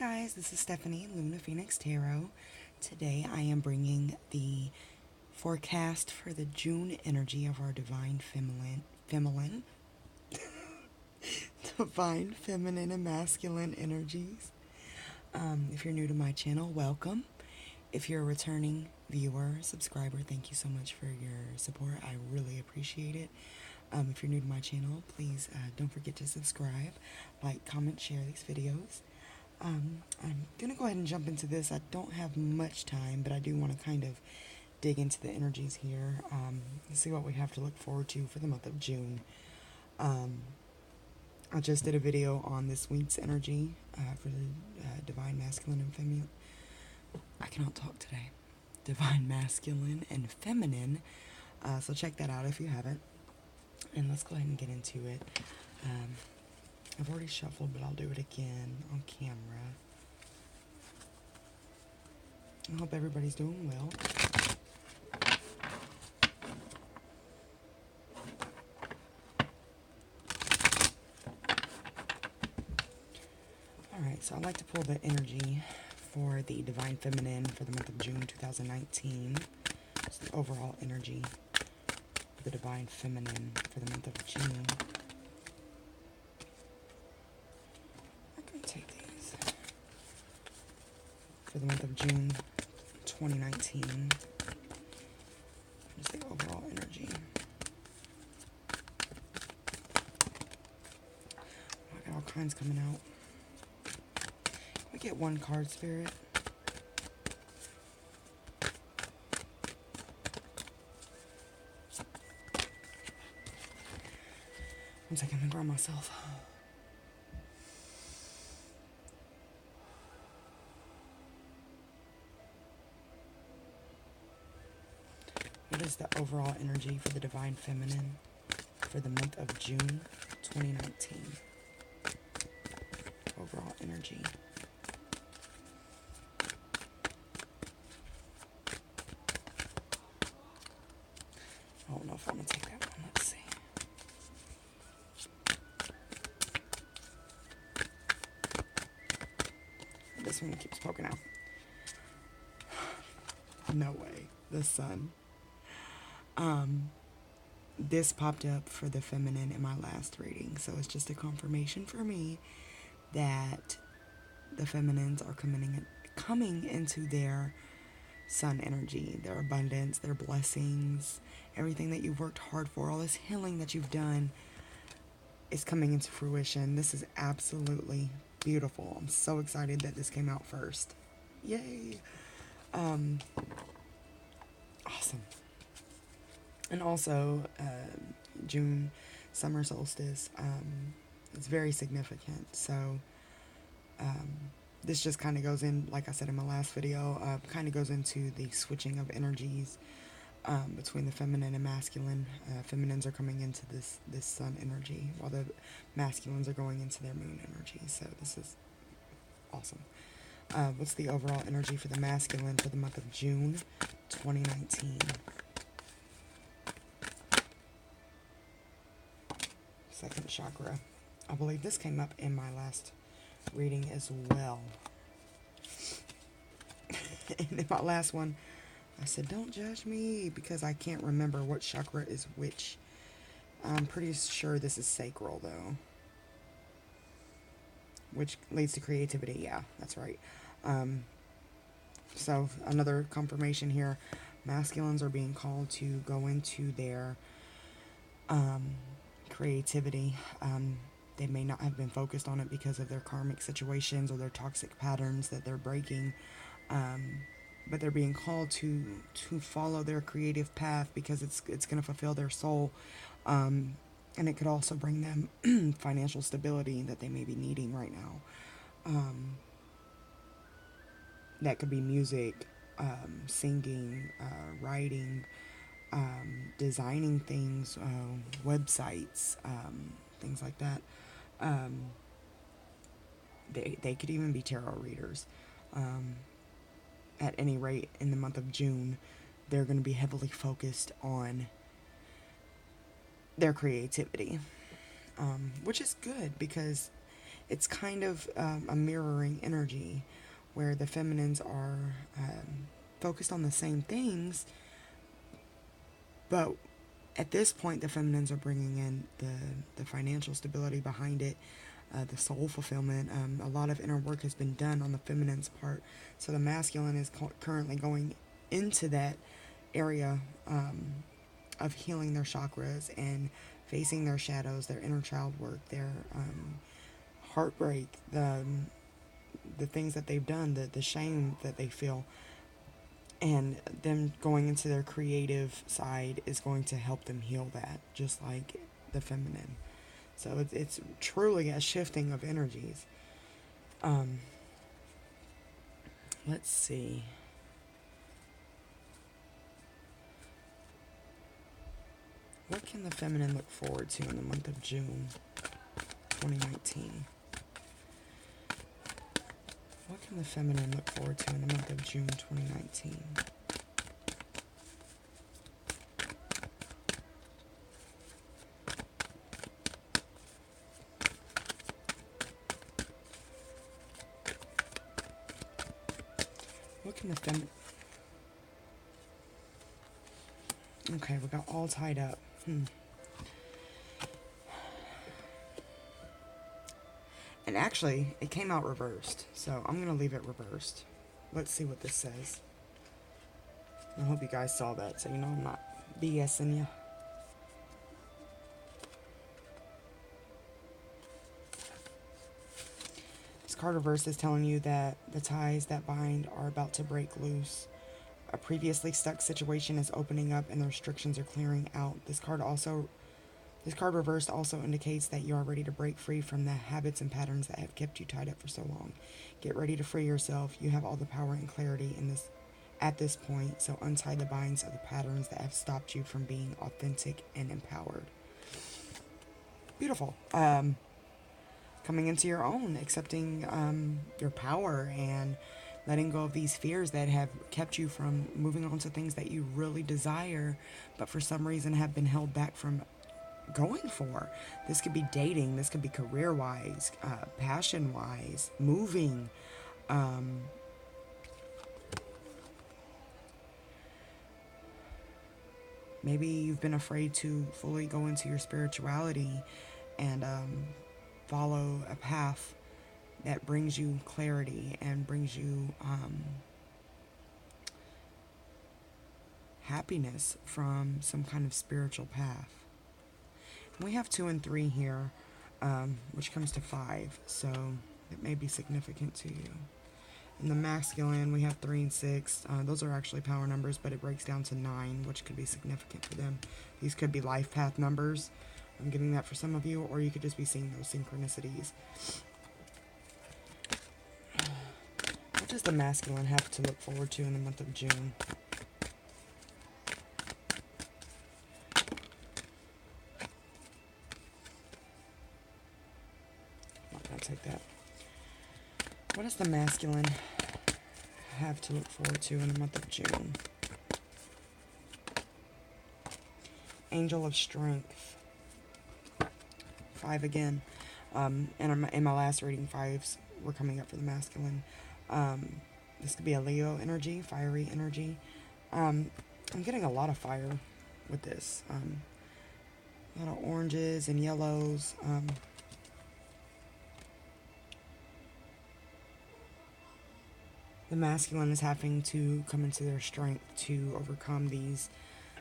guys, this is Stephanie, Luna Phoenix Tarot. Today I am bringing the forecast for the June energy of our divine divine feminine and masculine energies. If you're new to my channel, welcome. If you're a returning viewer, subscriber, thank you so much for your support. I really appreciate it. If you're new to my channel, please don't forget to subscribe, like, comment, share these videos. I'm going to go ahead and jump into this. I don't have much time, but I do want to kind of dig into the energies here and see what we have to look forward to for the month of June. I just did a video on this week's energy for the divine masculine and feminine. I cannot talk today. Divine masculine and feminine. So check that out if you haven't. And let's go ahead and get into it. I've already shuffled, but I'll do it again on camera. I hope everybody's doing well. Alright, so I'd like to pull the energy for the Divine Feminine for the month of June 2019. It's the overall energy for the Divine Feminine for the month of June. Take these for the month of June 2019. Just the overall energy. I got all kinds coming out. We get one card, Spirit. One second, I'm gonna ground myself. What is the overall energy for the Divine Feminine for the month of June 2019? Overall energy. I don't know if I'm going to take that one. Let's see. This one keeps poking out. No way. The sun. This popped up for the feminine in my last reading, so it's just a confirmation for me that the feminines are coming into their sun energy, their abundance, their blessings, everything that you've worked hard for, all this healing that you've done is coming into fruition. This is absolutely beautiful. I'm so excited that this came out first. Yay! Awesome. And also, June summer solstice, it's very significant. So, this just kind of goes in, like I said in my last video, kind of goes into the switching of energies between the feminine and masculine. Feminines are coming into this sun energy, while the masculines are going into their moon energy. So this is awesome. What's the overall energy for the masculine for the month of June 2019? Second chakra. I believe this came up in my last reading as well. And in my last one, I said, don't judge me, because I can't remember what chakra is which. I'm pretty sure this is sacral, though. Which leads to creativity. Yeah, that's right. So, another confirmation here. Masculines are being called to go into their creativity. They may not have been focused on it because of their karmic situations or their toxic patterns that they're breaking, but they're being called to follow their creative path because it's going to fulfill their soul, and it could also bring them financial stability that they may be needing right now. That could be music, singing, writing, designing things, websites, things like that. They could even be tarot readers. At any rate, in the month of June, they're going to be heavily focused on their creativity, which is good because it's kind of a mirroring energy where the feminines are focused on the same things, but at this point, the feminines are bringing in the financial stability behind it, the soul fulfillment. A lot of inner work has been done on the feminine's part, so the masculine is currently going into that area of healing their chakras and facing their shadows, their inner child work, their heartbreak, the things that they've done, the shame that they feel. And them going into their creative side is going to help them heal that, just like the feminine. So it's truly a shifting of energies. Let's see. What can the feminine look forward to in the month of June 2019? What can the feminine look forward to in the month of June 2019? What can the feminine... Okay, we got all tied up. And actually, it came out reversed, so I'm going to leave it reversed. Let's see what this says. I hope you guys saw that, so you know I'm not BSing you. This card reverse is telling you that the ties that bind are about to break loose. A previously stuck situation is opening up and the restrictions are clearing out. This card reversed also indicates that you are ready to break free from the habits and patterns that have kept you tied up for so long. Get ready to free yourself. You have all the power and clarity at this point, so untie the binds of the patterns that have stopped you from being authentic and empowered. Beautiful. Coming into your own, accepting your power and letting go of these fears that have kept you from moving on to things that you really desire, but for some reason have been held back from going for. This could be dating, this could be career-wise, passion-wise, moving. Maybe you've been afraid to fully go into your spirituality and follow a path that brings you clarity and brings you happiness from some kind of spiritual path. And we have 2 and 3 here, which comes to 5, so it may be significant to you. In the masculine, we have 3 and 6. Those are actually power numbers, but it breaks down to 9, which could be significant for them. These could be life path numbers. I'm giving that for some of you, or you could just be seeing those synchronicities. What does the masculine have to look forward to in the month of June? I'm not going to take that. What does the masculine have to look forward to in the month of June? Angel of Strength. 5 again. And in my last reading, 5s were coming up for the masculine. This could be a Leo energy, fiery energy. I'm getting a lot of fire with this. A lot of oranges and yellows. The masculine is having to come into their strength to overcome these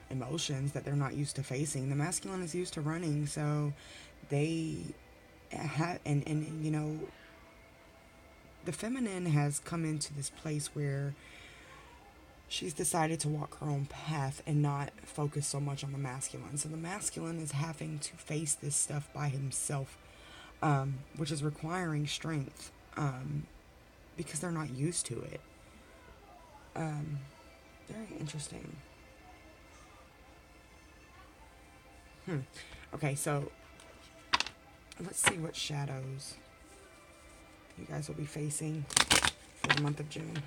emotions that they're not used to facing. The masculine is used to running, so they have, and you know, the feminine has come into this place where she's decided to walk her own path and not focus so much on the masculine. So the masculine is having to face this stuff by himself, which is requiring strength, because they're not used to it. Very interesting. Okay, so let's see what shadows you guys will be facing for the month of June.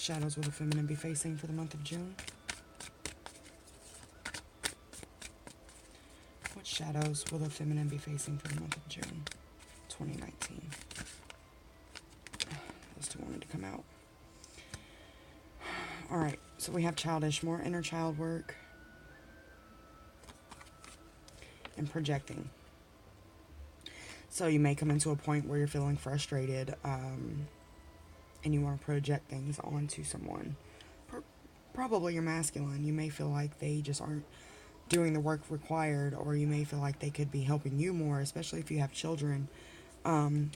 shadows will the feminine be facing for the month of June? What shadows will the feminine be facing for the month of June 2019? Those two wanted to come out. Alright, so we have childish, more inner child work, and projecting. So you may come into a point where you're feeling frustrated, and you want to project things onto someone. Probably your masculine. You may feel like they just aren't doing the work required, or you may feel like they could be helping you more, especially if you have children. And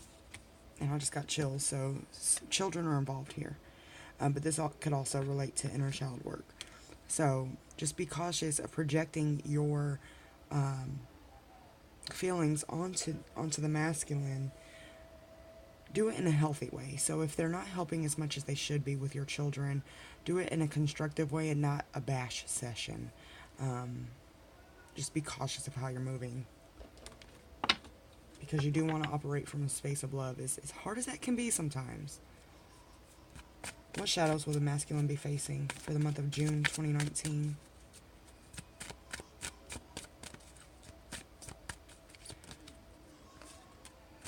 I just got chills, so children are involved here. But this could also relate to inner child work. So just be cautious of projecting your feelings onto the masculine. Do it in a healthy way. So if they're not helping as much as they should be with your children, do it in a constructive way and not a bash session. Just be cautious of how you're moving, because you do want to operate from a space of love, as hard as that can be sometimes. What shadows will the masculine be facing for the month of June 2019?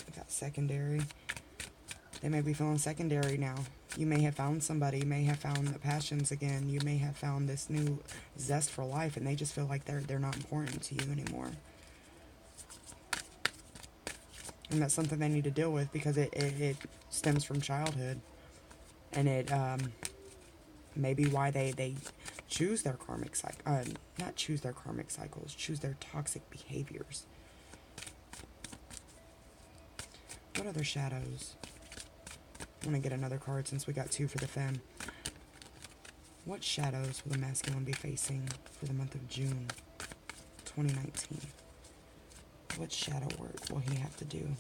We got secondary. They may be feeling secondary now. You may have found somebody, you may have found the passions again, you may have found this new zest for life, and they just feel like they're not important to you anymore. And that's something they need to deal with, because it stems from childhood. And it may be why they choose their karmic cycle, not choose their karmic cycles, choose their toxic behaviors. What other shadows? I want to get another card since we got two for the femme. What shadows will the masculine be facing for the month of June 2019? What shadow work will he have to do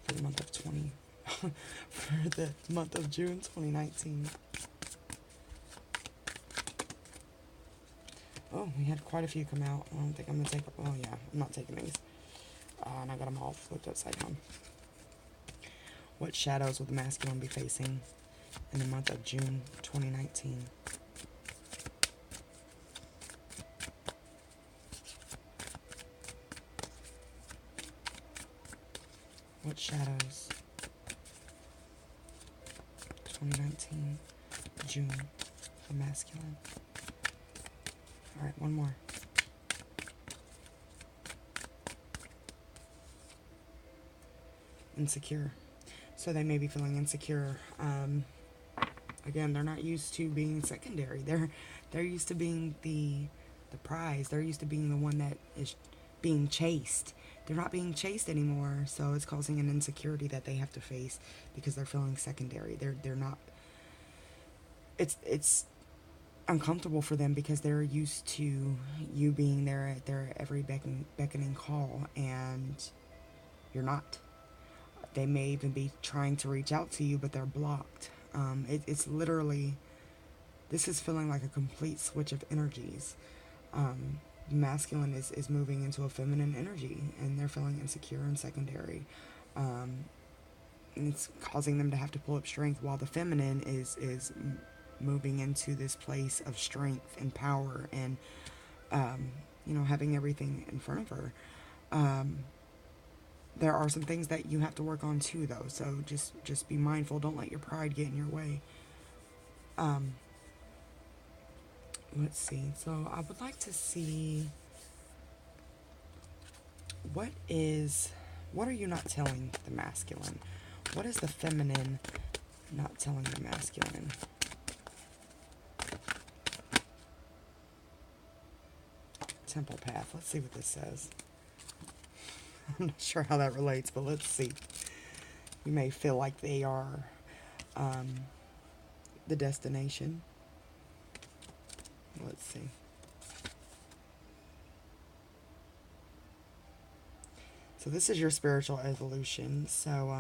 for the month of for the month of June 2019? Oh, we had quite a few come out. I don't think I'm going to take... Oh, yeah, I'm not taking these. And I got them all flipped upside down. What shadows will the masculine be facing in the month of June 2019? What shadows? 2019, June, for masculine. Alright, one more. Insecure. So they may be feeling insecure. Again, they're not used to being secondary. They're used to being the prize. They're used to being the one that is being chased. They're not being chased anymore, so it's causing an insecurity that they have to face because they're feeling secondary. They're not. It's uncomfortable for them because they're used to you being there at their every beckoning call, and you're not. They may even be trying to reach out to you, but they're blocked. It's literally, this is feeling like a complete switch of energies. Masculine is moving into a feminine energy, and they're feeling insecure and secondary. And it's causing them to have to pull up strength, while the feminine is moving into this place of strength and power and, having everything in front of her. There are some things that you have to work on too, though, so just be mindful. Don't let your pride get in your way. Let's see. So I would like to see what are you not telling the masculine? What is the feminine not telling the masculine? Temple path. Let's see what this says. I'm not sure how that relates, but let's see. You may feel like they are the destination. Let's see. So this is your spiritual evolution. So,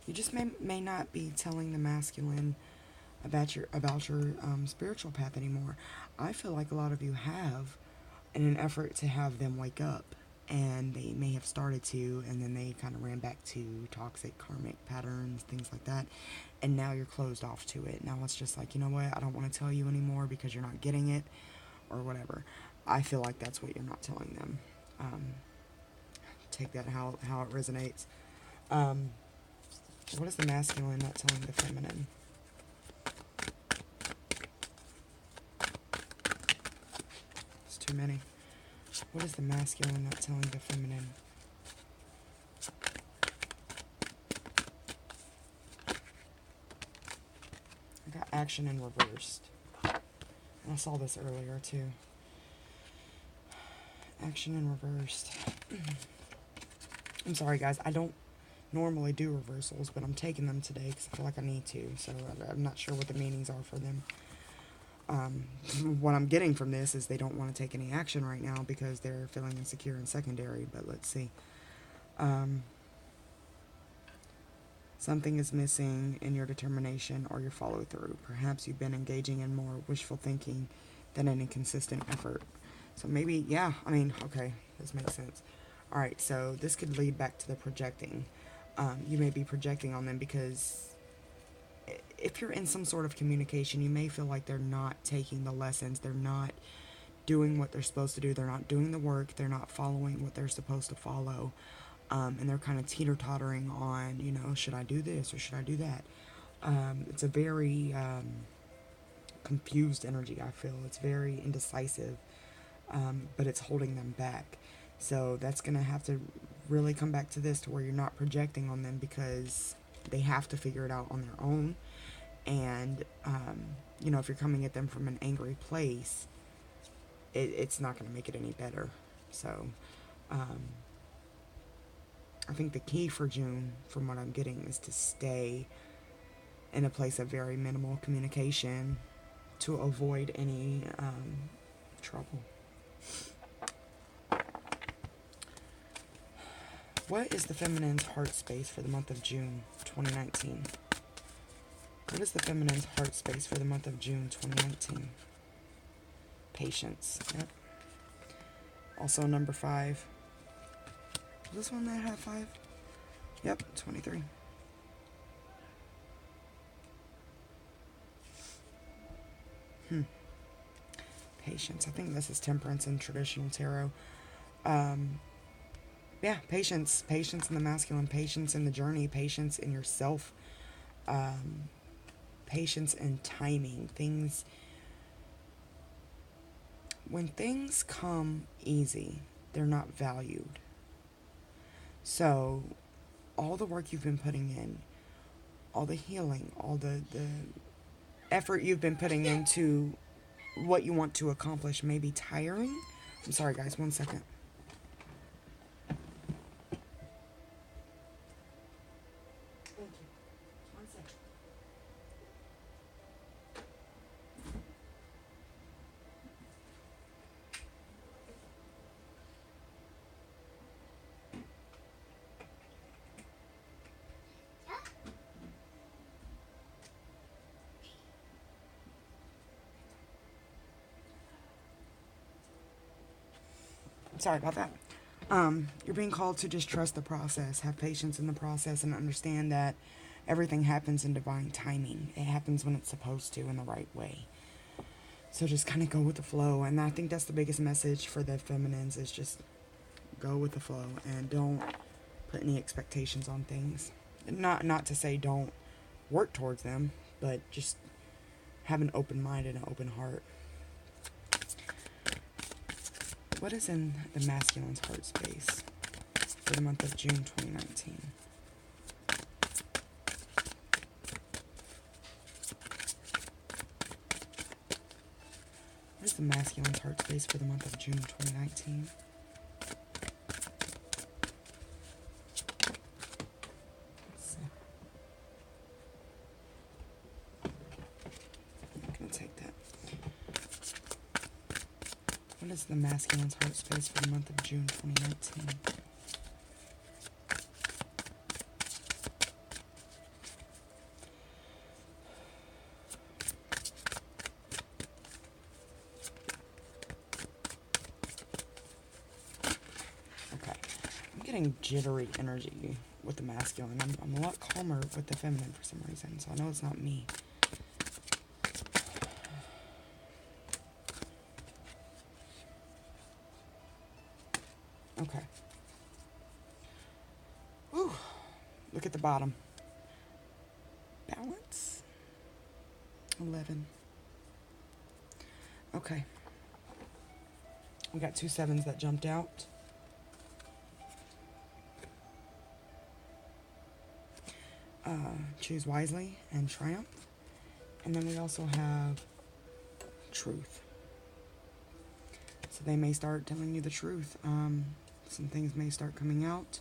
you just may not be telling the masculine about your spiritual path anymore. I feel like a lot of you have, in an effort to have them wake up and they may have started to, and then they kind of ran back to toxic karmic patterns, things like that, and now you're closed off to it. Now it's just like, you know what, I don't want to tell you anymore because you're not getting it, or whatever. I feel like that's what you're not telling them. Take that how it resonates. What is the masculine not telling the feminine? It's too many. What is the masculine not telling the feminine? I got action in reversed. And I saw this earlier too. Action in reversed. I'm sorry guys, I don't normally do reversals, but I'm taking them today because I feel like I need to, so I'm not sure what the meanings are for them. What I'm getting from this is they don't want to take any action right now because they're feeling insecure and secondary, but let's see. Something is missing in your determination or your follow-through. Perhaps you've been engaging in more wishful thinking than an inconsistent effort. So maybe, yeah, I mean, okay, this makes sense. Alright, so this could lead back to the projecting. You may be projecting on them because if you're in some sort of communication, you may feel like they're not taking the lessons, they're not doing what they're supposed to do, they're not doing the work, they're not following what they're supposed to follow, and they're kind of teeter-tottering on, you know, should I do this or should I do that? It's a very confused energy, I feel. It's very indecisive, but it's holding them back. So that's going to have to really come back to this, to where you're not projecting on them because they have to figure it out on their own. And, you know, if you're coming at them from an angry place, it's not going to make it any better. So, I think the key for June, from what I'm getting, is to stay in a place of very minimal communication to avoid any trouble. What is the feminine's heart space for the month of June 2019? What is the feminine's heart space for the month of June 2019? Patience. Yep. Also number 5. Is this one that had 5? Yep, 23. Patience. I think this is temperance in traditional tarot. Yeah, patience. Patience in the masculine. Patience in the journey. Patience in yourself. Patience and timing. Things... When things come easy, they're not valued. So, all the work you've been putting in, all the healing, all the effort you've been putting into what you want to accomplish may be tiring. I'm sorry, guys. 1 second. Thank you. 1 second. Sorry about that. You're being called to just trust the process, have patience in the process, and understand that everything happens in divine timing. It happens when it's supposed to, in the right way. So just kind of go with the flow. And I think that's the biggest message for the feminines, is just go with the flow and don't put any expectations on things. Not to say don't work towards them, but just have an open mind and an open heart. What is in the masculine's heart space for the month of June 2019? What is the masculine's heart space for the month of June 2019? Let's see. I'm going to take that. What is the masculine's heart space for the month of June 2019? Okay. I'm getting jittery energy with the masculine. I'm a lot calmer with the feminine for some reason, so I know it's not me. Okay. Ooh, look at the bottom. Balance. 11. Okay. We got 2 sevens that jumped out. Choose wisely and triumph. And then we also have truth. So they may start telling you the truth. Some things may start coming out.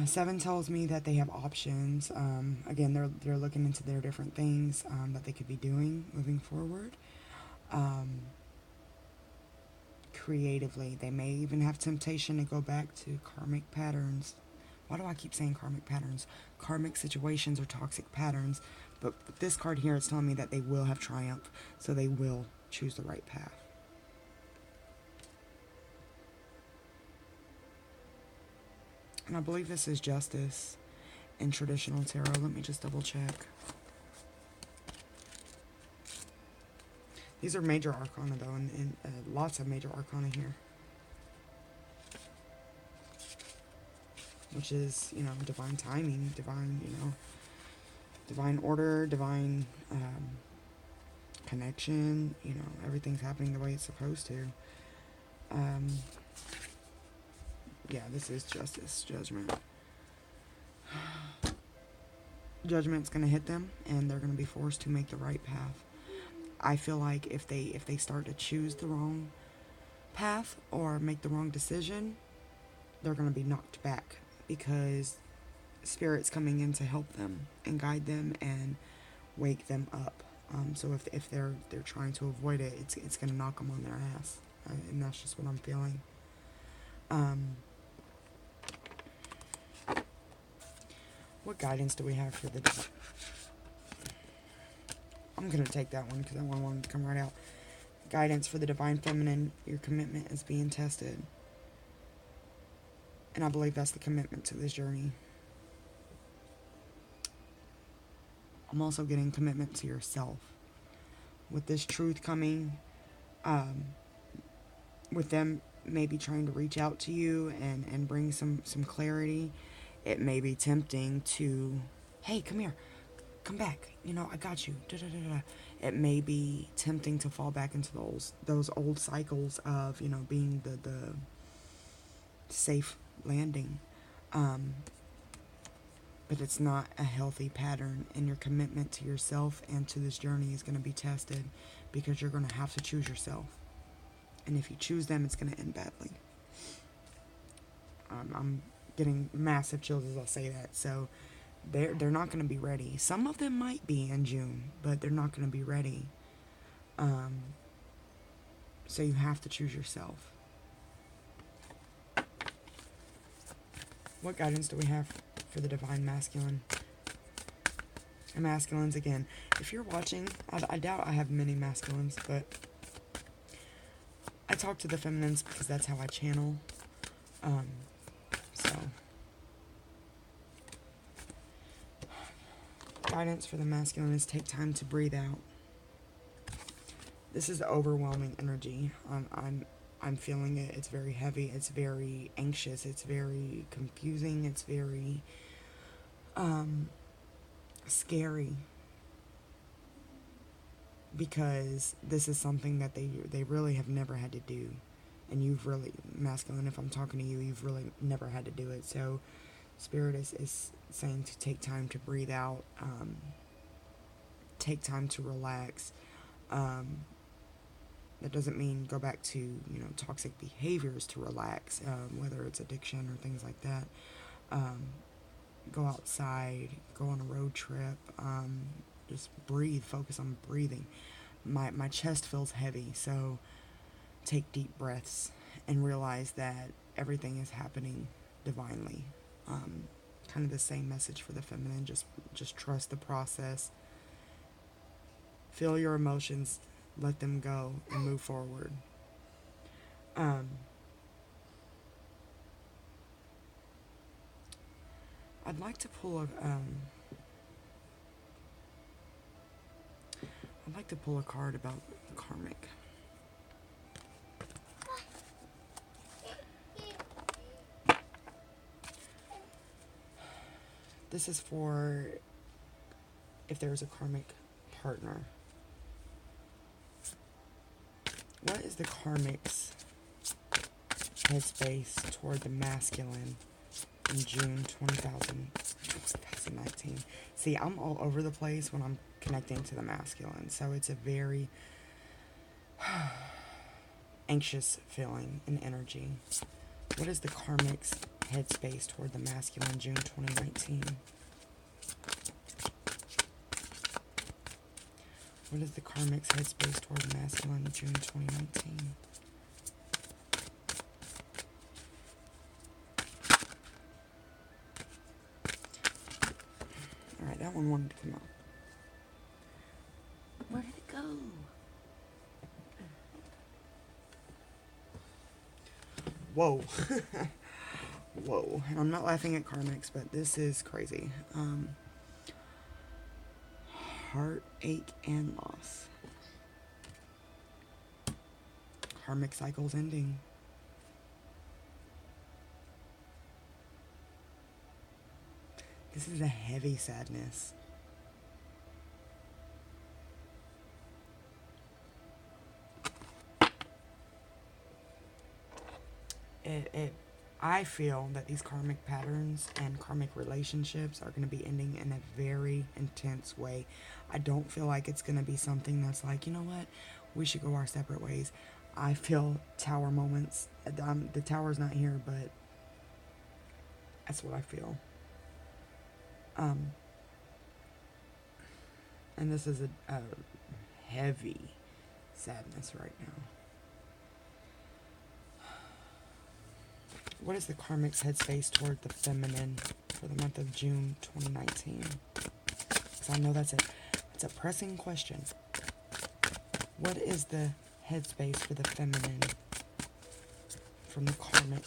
7 tells me that they have options. Again, they're looking into their different things that they could be doing moving forward. Creatively, they may even have temptation to go back to karmic patterns. Why do I keep saying karmic patterns? Karmic situations or toxic patterns. But with this card here, it's telling me that they will have triumph. So they will choose the right path. And I believe this is justice in traditional tarot. Let me just double check. These are major arcana though, and lots of major arcana here. Which is, you know, divine timing, divine, you know, divine order, divine connection. You know, everything's happening the way it's supposed to. Yeah, this is justice, judgment. Judgment's going to hit them, and they're going to be forced to make the right path. I feel like if they start to choose the wrong path or make the wrong decision, they're going to be knocked back because Spirit's coming in to help them and guide them and wake them up. So if they're trying to avoid it, it's going to knock them on their ass, and that's just what I'm feeling. What guidance do we have for the... I'm going to take that one because that one wanted to come right out. Guidance for the Divine Feminine. Your commitment is being tested. And I believe that's the commitment to this journey. I'm also getting commitment to yourself. With this truth coming, with them maybe trying to reach out to you and bring some clarity, it may be tempting to, hey, come here, come back, you know, I got you, da-da-da-da. It may be tempting to fall back into those old cycles of, you know, being the safe landing. But it's not a healthy pattern, and your commitment to yourself and to this journey is going to be tested because you're going to have to choose yourself. And if you choose them, it's going to end badly. I'm getting massive chills as I say that. So they're not going to be ready. Some of them might be in June, but they're not going to be ready. So you have to choose yourself. What guidance do we have for the Divine Masculine? And masculines, again, if you're watching, I doubt I have many masculines, but I talk to the feminines because that's how I channel. So guidance for the masculine is take time to breathe out. This is overwhelming energy. I'm feeling it. It's very heavy. It's very anxious. It's very confusing. It's very scary. Because this is something that they really have never had to do. And you've really, masculine, if I'm talking to you, you've really never had to do it. So Spirit is saying to take time to breathe out. Take time to relax. That doesn't mean go back to, you know, toxic behaviors to relax, whether it's addiction or things like that. Go outside, go on a road trip, just breathe, focus on breathing. My chest feels heavy, so take deep breaths and realize that everything is happening divinely. Kind of the same message for the feminine, just trust the process. Feel your emotions, let them go, and move forward. I'd like to pull a I'd like to pull a card about karmic. This is for if there's a karmic partner. What is the karmic's headspace toward the masculine in June 2019? See, I'm all over the place when I'm connecting to the masculine, so it's a very anxious feeling and energy. What is the karmic's headspace toward the masculine June 2019? What is the karmic's headspace toward the masculine June 2019? Alright, that one wanted to come out. Where did it go? Whoa. Whoa. And I'm not laughing at karmics, but this is crazy. Heartache and loss. Karmic cycles ending. This is a heavy sadness. I feel that these karmic patterns and karmic relationships are going to be ending in a very intense way. I don't feel like it's going to be something that's like, you know what, we should go our separate ways. I feel tower moments. The tower's not here, but that's what I feel. And this is a heavy sadness right now. What is the karmic's headspace toward the feminine for the month of June 2019? Because I know that's it's a pressing question. What is the headspace for the feminine from the karmic?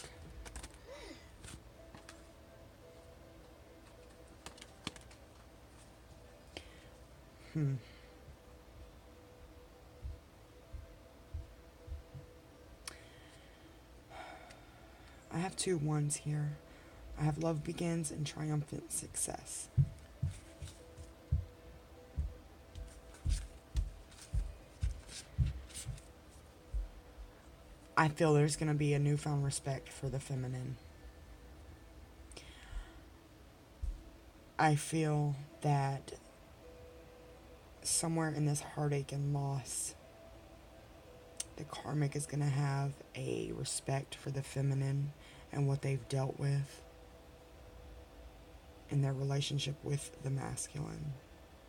I have 2 ones here. I have love begins and triumphant success. I feel there's going to be a newfound respect for the feminine. I feel that somewhere in this heartache and loss, the karmic is going to have a respect for the feminine and what they've dealt with in their relationship with the masculine.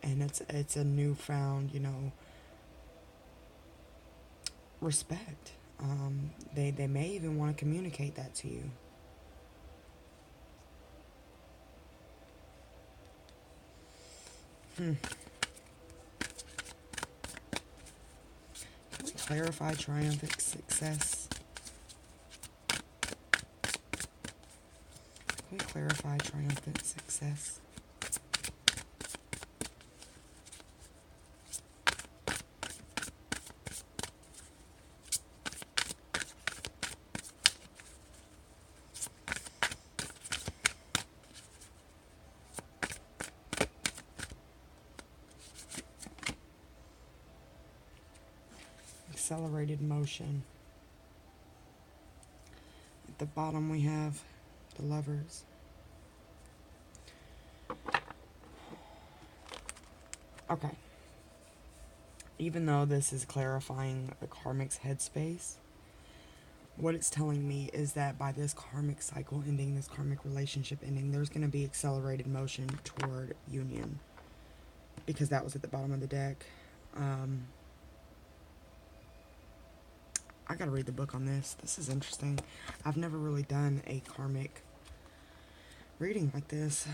And it's a newfound, respect. They may even want to communicate that to you. Can we clarify triumphant success? Can we clarify triumphant success? Accelerated motion. At the bottom we have the Lovers. Okay. Even though this is clarifying the karmic's headspace, what it's telling me is that by this karmic cycle ending, this karmic relationship ending, there's going to be accelerated motion toward union. Because that was at the bottom of the deck. I gotta read the book on this. This is interesting. I've never really done a karmic reading like this.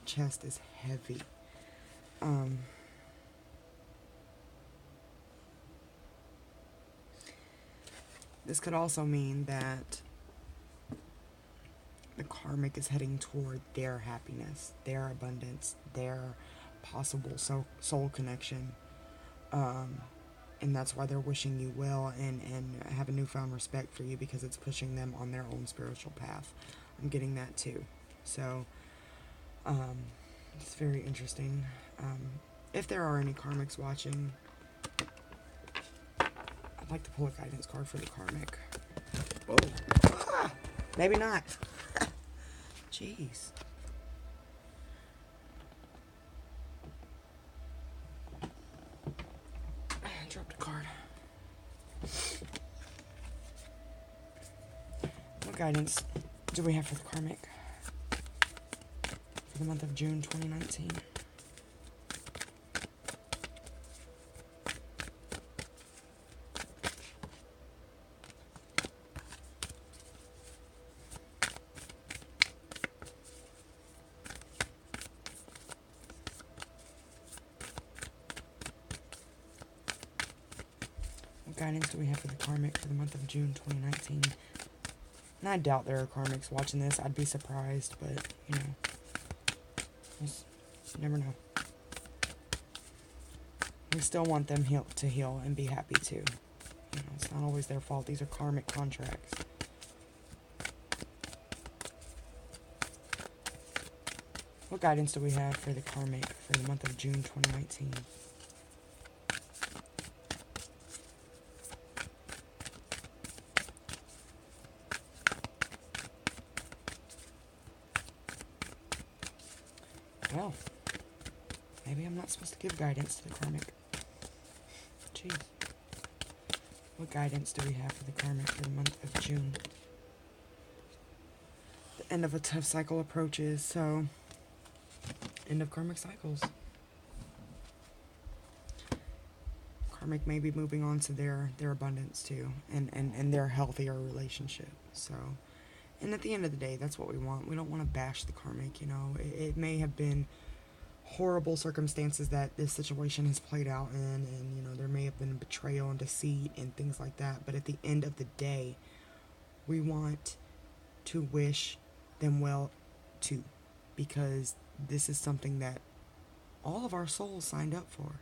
chest is heavy. This could also mean that the karmic is heading toward their happiness, their abundance, their possible soul connection. And that's why they're wishing you well and have a newfound respect for you, because it's pushing them on their own spiritual path. I'm getting that too. So, it's very interesting. If there are any karmics watching, I'd like to pull a guidance card for the karmic. Whoa. Ah, maybe not. Jeez. I dropped a card. What guidance do we have for the karmic for the month of June 2019? What guidance do we have for the karmic for the month of June 2019? And I doubt there are karmics watching this. I'd be surprised, but, you know, you never know. We still want them to heal and be happy too. You know, it's not always their fault. These are karmic contracts. What guidance do we have for the karmic for the month of June 2019? Well, maybe I'm not supposed to give guidance to the karmic. Jeez. What guidance do we have for the karmic for the month of June? The end of a tough cycle approaches, so end of karmic cycles. Karmic may be moving on to their abundance too, and their healthier relationship. So, and at the end of the day, that's what we want. We don't want to bash the karmic, you know. It may have been horrible circumstances that this situation has played out in, and, you know, there may have been betrayal and deceit and things like that. But at the end of the day, we want to wish them well too, because this is something that all of our souls signed up for.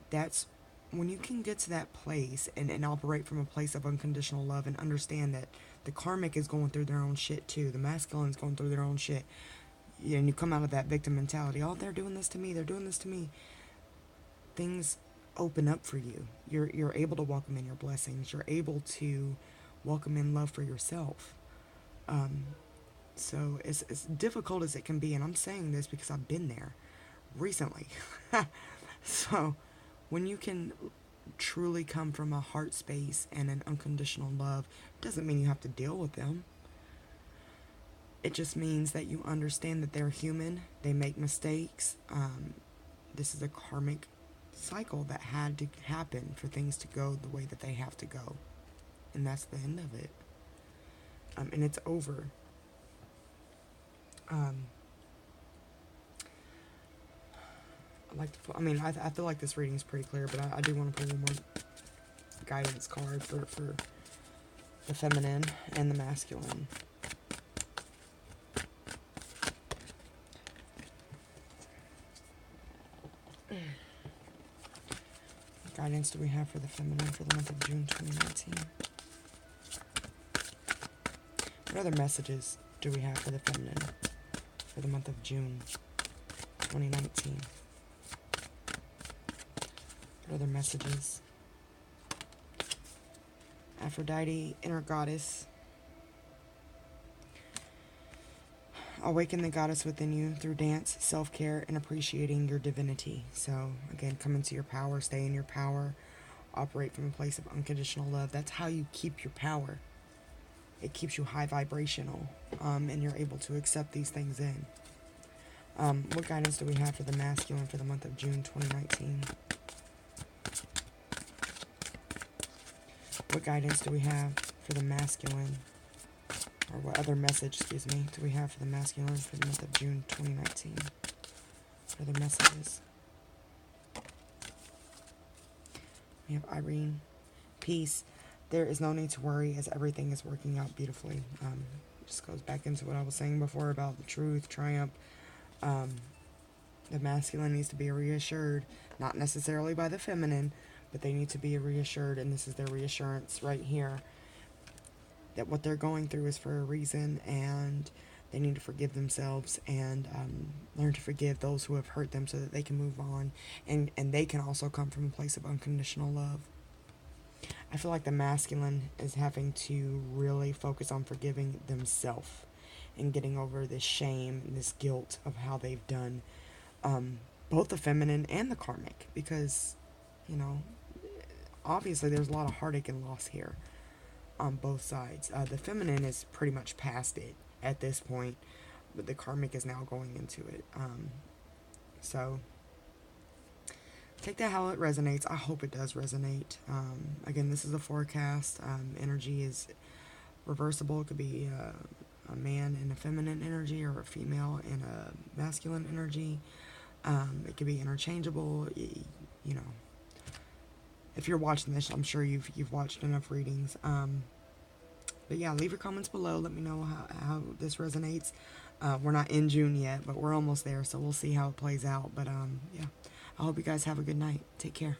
That's when you can get to that place and operate from a place of unconditional love and understand that the karmic is going through their own shit too. The masculine is going through their own shit. And you come out of that victim mentality. Oh, they're doing this to me. They're doing this to me. Things open up for you. You're able to welcome in your blessings. You're able to welcome in love for yourself. So as difficult as it can be, and I'm saying this because I've been there recently. So when you can truly come from a heart space and an unconditional love, doesn't mean you have to deal with them. It just means that you understand that they're human. They make mistakes. This is a karmic cycle that had to happen for things to go the way that they have to go. And that's the end of it. And it's over. I feel like this reading is pretty clear, but I do want to pull one more guidance card for the feminine and the masculine. What guidance do we have for the feminine for the month of June 2019? What other messages do we have for the feminine for the month of June 2019? What other messages? Aphrodite, inner goddess. Awaken the goddess within you through dance, self-care, and appreciating your divinity. So, again, come into your power, stay in your power, operate from a place of unconditional love. That's how you keep your power. It keeps you high vibrational, and you're able to accept these things in. What guidance do we have for the masculine for the month of June 2019? What guidance do we have for the masculine or what other message, excuse me, do we have for the masculine for the month of June 2019? For the messages. We have Irene. Peace. There is no need to worry as everything is working out beautifully. Just goes back into what I was saying before about the truth, triumph. The masculine needs to be reassured, not necessarily by the feminine, but they need to be reassured, and this is their reassurance right here, that what they're going through is for a reason, and they need to forgive themselves and learn to forgive those who have hurt them so that they can move on, and they can also come from a place of unconditional love. I feel like the masculine is having to really focus on forgiving themselves and getting over this shame and this guilt of how they've done both the feminine and the karmic, because, you know, obviously there's a lot of heartache and loss here on both sides. The feminine is pretty much past it at this point, but the karmic is now going into it. So take that how it resonates. I hope it does resonate. Again, this is a forecast. Energy is reversible. It could be a man in a feminine energy or a female in a masculine energy. It could be interchangeable. You know, if you're watching this, I'm sure you've watched enough readings. But yeah, leave your comments below. Let me know how this resonates. We're not in June yet, but we're almost there, so we'll see how it plays out. But yeah, I hope you guys have a good night. Take care.